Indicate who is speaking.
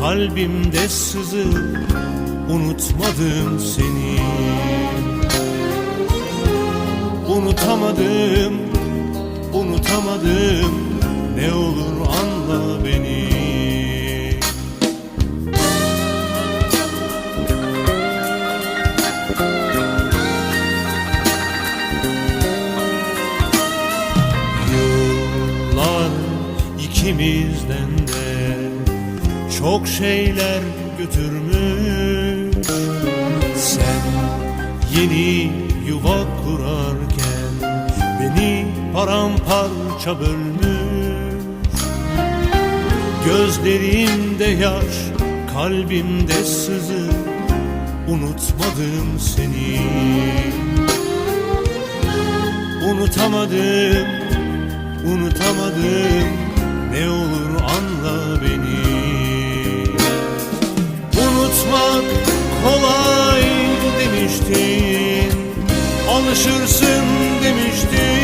Speaker 1: kalbimde sızıp unutmadım seni. Unutamadım, unutamadım, ne olur anla beni. Yıllar ikimizden de çok şeyler götürmüş. Sen yeni yuva kurarken beni paramparça bölmüş. Gözlerimde yaş, kalbimde sızı, unutmadım seni. Unutamadım, unutamadım, ne olur anla beni. Unutmak kolay demiştin, alışırsın demiştin.